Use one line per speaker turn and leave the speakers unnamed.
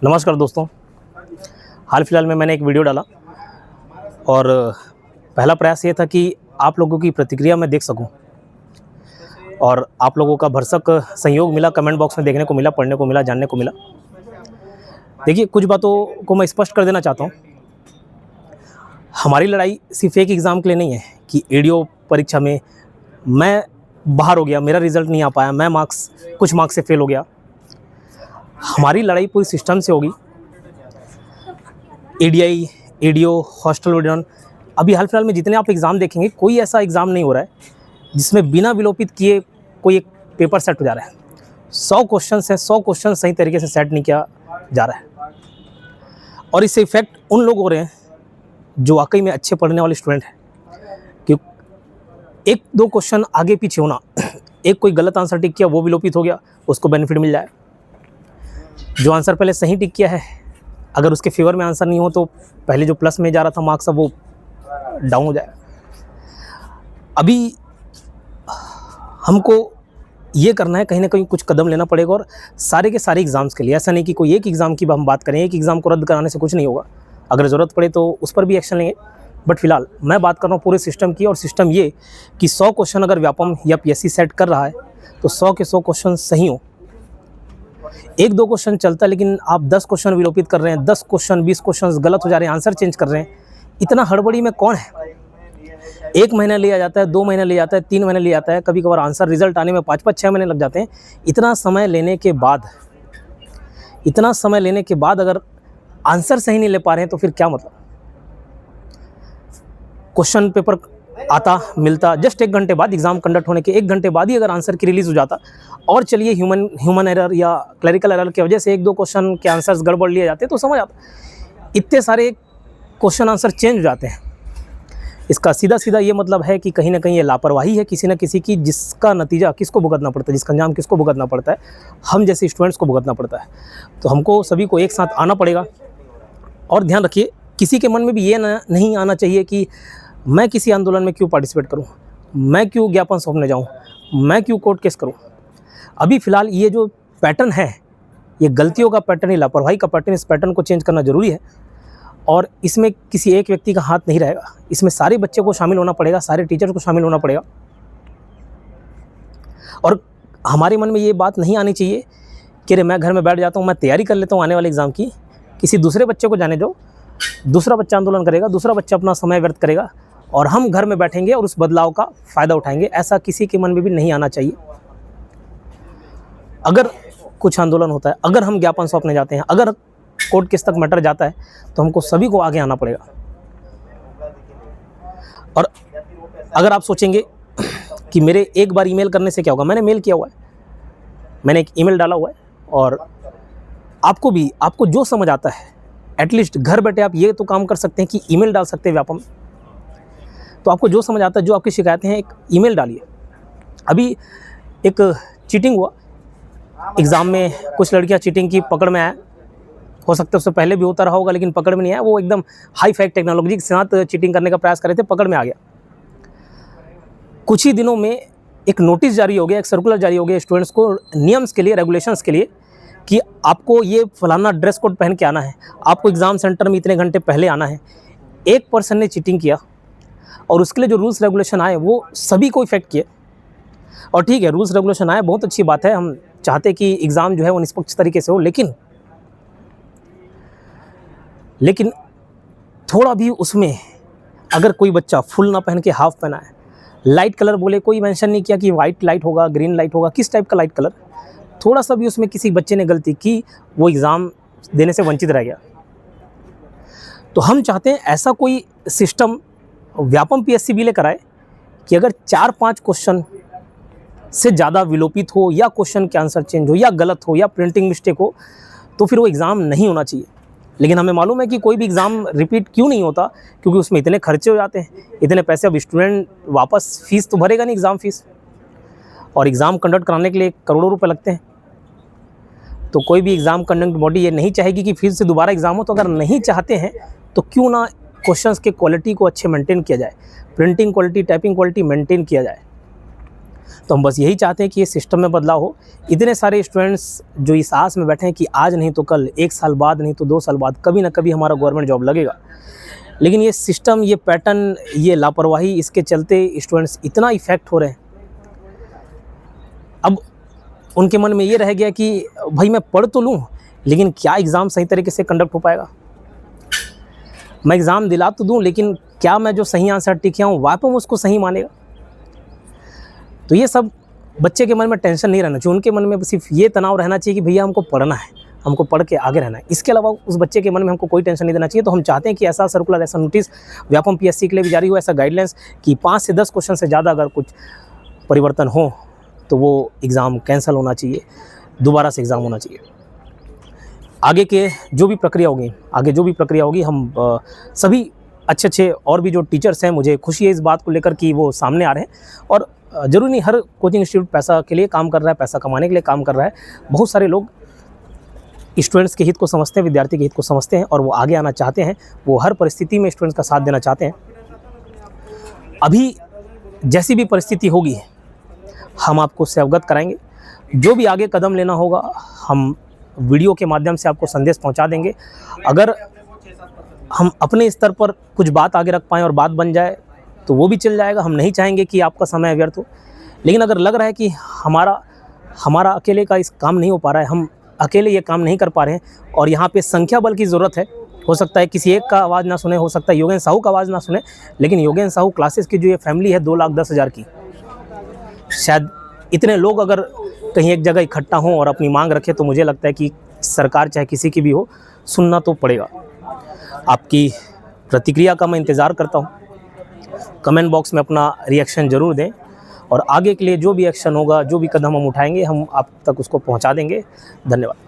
नमस्कार दोस्तों। हाल फिलहाल में मैंने एक वीडियो डाला और पहला प्रयास ये था कि आप लोगों की प्रतिक्रिया मैं देख सकूं और आप लोगों का भरसक सहयोग मिला, कमेंट बॉक्स में देखने को मिला, पढ़ने को मिला, जानने को मिला। देखिए, कुछ बातों को मैं स्पष्ट कर देना चाहता हूं। हमारी लड़ाई सिर्फ एक एग्ज़ाम के लिए नहीं है कि एडीओ परीक्षा में मैं बाहर हो गया, मेरा रिज़ल्ट नहीं आ पाया, मैं कुछ मार्क्स से फेल हो गया। हमारी लड़ाई पूरी सिस्टम से होगी। एडीआई, एडीओ, हॉस्टल वोडन, अभी हाल फिलहाल में जितने आप एग्ज़ाम देखेंगे, कोई ऐसा एग्ज़ाम नहीं हो रहा है जिसमें बिना विलोपित किए कोई एक पेपर सेट हो जा रहा है। 100 क्वेश्चन है, 100 क्वेश्चन सही तरीके से सेट नहीं किया जा रहा है और इससे इफेक्ट उन लोग हो रहे हैं जो वाकई में अच्छे पढ़ने वाले स्टूडेंट हैं। कि एक दो क्वेश्चन आगे पीछे होना, एक कोई गलत आंसर टिक किया वो विलोपित हो गया, उसको बेनिफिट मिल जाए। जो आंसर पहले सही टिक किया है, अगर उसके फेवर में आंसर नहीं हो तो पहले जो प्लस में जा रहा था मार्क्स, अब वो डाउन हो जाए। अभी हमको ये करना है, कहीं ना कहीं कुछ कदम लेना पड़ेगा और सारे के सारे एग्ज़ाम्स के लिए। ऐसा नहीं कि कोई एक एग्ज़ाम की हम बात करें, एक एग्ज़ाम को रद्द कराने से कुछ नहीं होगा। अगर ज़रूरत पड़े तो उस पर भी एक्शन लेंगे, बट फिलहाल मैं बात कर रहा हूँ पूरे सिस्टम की। और सिस्टम ये कि 100 क्वेश्चन अगर व्यापम या पीएससी सेट कर रहा है तो 100 के 100 क्वेश्चन सही हो। एक दो क्वेश्चन चलता है, लेकिन आप 10 क्वेश्चन विलोपित कर रहे हैं, 10 क्वेश्चन 20 क्वेश्चन गलत हो जा रहे हैं, आंसर चेंज कर रहे हैं। इतना हड़बड़ी में कौन है? 1 महीना लिया जाता है, 2 महीने लिया जाता है, 3 महीने लिया जाता है, कभी कभार आंसर रिजल्ट आने में 5-5 6 महीने लग जाते हैं। इतना समय लेने के बाद अगर आंसर सही नहीं ले पा रहे हैं तो फिर क्या मतलब? क्वेश्चन पेपर आता मिलता जस्ट 1 घंटे बाद, एग्ज़ाम कंडक्ट होने के 1 घंटे बाद ही अगर आंसर की रिलीज़ हो जाता, और चलिए ह्यूमन एरर या क्लरिकल एरर की वजह से 1-2 क्वेश्चन के आंसर्स गड़बड़ लिए जाते तो समझ आता। इतने सारे क्वेश्चन आंसर चेंज हो जाते हैं। इसका सीधा ये मतलब है कि कहीं ना कहीं ये लापरवाही है किसी न किसी की, जिसका नतीजा किसको भुगतना पड़ता है, जिसका अंजाम किसको भुगतना पड़ता है? हम जैसे स्टूडेंट्स को भुगतना पड़ता है। तो हमको सभी को एक साथ आना पड़ेगा। और ध्यान रखिए, किसी के मन में भी ये नहीं आना चाहिए कि मैं किसी आंदोलन में क्यों पार्टिसिपेट करूं, मैं क्यों ज्ञापन सौंपने जाऊं, मैं क्यों कोर्ट केस करूं। अभी फ़िलहाल ये जो पैटर्न है, ये गलतियों का पैटर्न, ये लापरवाही का पैटर्न, इस पैटर्न को चेंज करना ज़रूरी है। और इसमें किसी एक व्यक्ति का हाथ नहीं रहेगा, इसमें सारे बच्चे को शामिल होना पड़ेगा, सारे टीचर को शामिल होना पड़ेगा। और हमारे मन में ये बात नहीं आनी चाहिए कि अरे मैं घर में बैठ जाता हूँ, मैं तैयारी कर लेता हूँ आने वाले एग्ज़ाम की, किसी दूसरे बच्चे को जाने दो, दूसरा बच्चा आंदोलन करेगा, दूसरा बच्चा अपना समय व्यर्थ करेगा और हम घर में बैठेंगे और उस बदलाव का फ़ायदा उठाएंगे। ऐसा किसी के मन में भी नहीं आना चाहिए। अगर कुछ आंदोलन होता है, अगर हम ज्ञापन सौंपने जाते हैं, अगर कोर्ट केस तक मैटर जाता है, तो हमको सभी को आगे आना पड़ेगा। और अगर आप सोचेंगे कि मेरे एक बार ईमेल करने से क्या होगा, मैंने मेल किया हुआ है, मैंने एक ईमेल डाला हुआ है। और आपको जो समझ आता है, एटलीस्ट घर बैठे आप ये तो काम कर सकते हैं कि ईमेल डाल सकते हैं व्यापम। तो आपको जो समझ आता है, जो आपकी शिकायतें हैं, एक ईमेल डालिए। अभी एक चीटिंग हुआ एग्ज़ाम में, कुछ लड़कियां चीटिंग की पकड़ में आया। हो सकता है उससे पहले भी होता रहा होगा, लेकिन पकड़ में नहीं आया। वो एकदम हाई फाई टेक्नोलॉजी के साथ चीटिंग करने का प्रयास कर रहे थे, पकड़ में आ गया। कुछ ही दिनों में एक नोटिस जारी हो गया, एक सर्कुलर जारी हो गया स्टूडेंट्स को, नियम्स के लिए, रेगुलेशंस के लिए, कि आपको ये फलाना ड्रेस कोड पहन के आना है, आपको एग्ज़ाम सेंटर में इतने घंटे पहले आना है। एक पर्सन ने चीटिंग किया और उसके लिए जो रूल्स रेगुलेशन आए वो सभी को इफेक्ट किए। और ठीक है, रूल्स रेगुलेशन आए, बहुत अच्छी बात है, हम चाहते कि एग्ज़ाम जो है वो निष्पक्ष तरीके से हो, लेकिन थोड़ा भी उसमें अगर कोई बच्चा फुल ना पहन के हाफ पहना है, लाइट कलर बोले, कोई मेंशन नहीं किया कि वाइट लाइट होगा, ग्रीन लाइट होगा, किस टाइप का लाइट कलर, थोड़ा सा भी उसमें किसी बच्चे ने गलती की, वो एग्ज़ाम देने से वंचित रह गया। तो हम चाहते हैं ऐसा कोई सिस्टम व्यापम पीएससी भी लेकर आए कि अगर 4-5 क्वेश्चन से ज़्यादा विलोपित हो, या क्वेश्चन के आंसर चेंज हो, या गलत हो, या प्रिंटिंग मिस्टेक हो, तो फिर वो एग्ज़ाम नहीं होना चाहिए। लेकिन हमें मालूम है कि कोई भी एग्ज़ाम रिपीट क्यों नहीं होता, क्योंकि उसमें इतने खर्चे हो जाते हैं, इतने पैसे। अब स्टूडेंट वापस फीस तो भरेगा नहीं, एग्ज़ाम फीस, और एग्ज़ाम कंडक्ट कराने के लिए करोड़ों रुपए लगते हैं। तो कोई भी एग्ज़ाम कंडक्ट बॉडी ये नहीं चाहेगी कि फिर से दोबारा एग्ज़ाम हो। तो अगर नहीं चाहते हैं तो क्यों ना क्वेश्चंस के क्वालिटी को अच्छे मेंटेन किया जाए, printing quality, typing quality maintain किया जाए। तो हम बस यही चाहते हैं कि ये सिस्टम में बदलाव हो। इतने सारे स्टूडेंट्स जो इस आस में बैठे हैं कि आज नहीं तो कल, 1 साल बाद नहीं तो 2 साल बाद कभी ना कभी हमारा गवर्नमेंट जॉब लगेगा, लेकिन ये सिस्टम, ये पैटर्न, ये लापरवाही, इसके चलते स्टूडेंट्स इतना इफ़ेक्ट हो रहे हैं। अब उनके मन में ये रह गया कि भाई मैं पढ़ तो लूँ, लेकिन क्या एग्ज़ाम सही तरीके से कंडक्ट हो पाएगा? मैं एग्ज़ाम दिला तो दूँ, लेकिन क्या मैं जो सही आंसर टिक किया हूँ वाकई में उसको सही मानेगा? तो ये सब बच्चे के मन में टेंशन नहीं रहना चाहिए। उनके मन में सिर्फ ये तनाव रहना चाहिए कि भैया हमको पढ़ना है, हमको पढ़ के आगे रहना है। इसके अलावा उस बच्चे के मन में हमको कोई टेंशन नहीं देना चाहिए। तो हम चाहते हैं कि ऐसा सर्कुलर, ऐसा नोटिस व्यापम पीएससी के लिए भी जारी हो, ऐसा गाइडलाइंस कि 5 से 10 क्वेश्चन से ज़्यादा अगर कुछ परिवर्तन हो तो वो एग्ज़ाम कैंसिल होना चाहिए, दोबारा से एग्ज़ाम होना चाहिए। आगे के जो भी प्रक्रिया होगी, हम सभी अच्छे और भी जो टीचर्स हैं, मुझे खुशी है इस बात को लेकर कि वो सामने आ रहे हैं। और ज़रूरी नहीं हर कोचिंग इंस्टीट्यूट पैसा के लिए काम कर रहा है, पैसा कमाने के लिए काम कर रहा है। बहुत सारे लोग स्टूडेंट्स के हित को समझते हैं, विद्यार्थी के हित को समझते हैं और वो आगे आना चाहते हैं। वो हर परिस्थिति में स्टूडेंट्स का साथ देना चाहते हैं। अभी जैसी भी परिस्थिति होगी हम आपको उससे अवगत कराएंगे। जो भी आगे कदम लेना होगा हम वीडियो के माध्यम से आपको संदेश पहुंचा देंगे। अगर हम अपने स्तर पर कुछ बात आगे रख पाएँ और बात बन जाए तो वो भी चल जाएगा। हम नहीं चाहेंगे कि आपका समय व्यर्थ हो, लेकिन अगर लग रहा है कि हमारा अकेले का इस काम नहीं हो पा रहा है, हम अकेले ये काम नहीं कर पा रहे हैं और यहाँ पे संख्या बल की ज़रूरत है। हो सकता है किसी एक का आवाज़ ना सुने, हो सकता है योगेंद्र साहू का आवाज़ ना सुने, लेकिन योगेंद्र साहू क्लासेस की जो ये फैमिली है 2,10,000 की, शायद इतने लोग अगर कहीं एक जगह इकट्ठा हों और अपनी मांग रखें तो मुझे लगता है कि सरकार चाहे किसी की भी हो, सुनना तो पड़ेगा। आपकी प्रतिक्रिया का मैं इंतज़ार करता हूँ। कमेंट बॉक्स में अपना रिएक्शन ज़रूर दें और आगे के लिए जो भी एक्शन होगा, जो भी कदम हम उठाएंगे, हम आप तक उसको पहुँचा देंगे। धन्यवाद।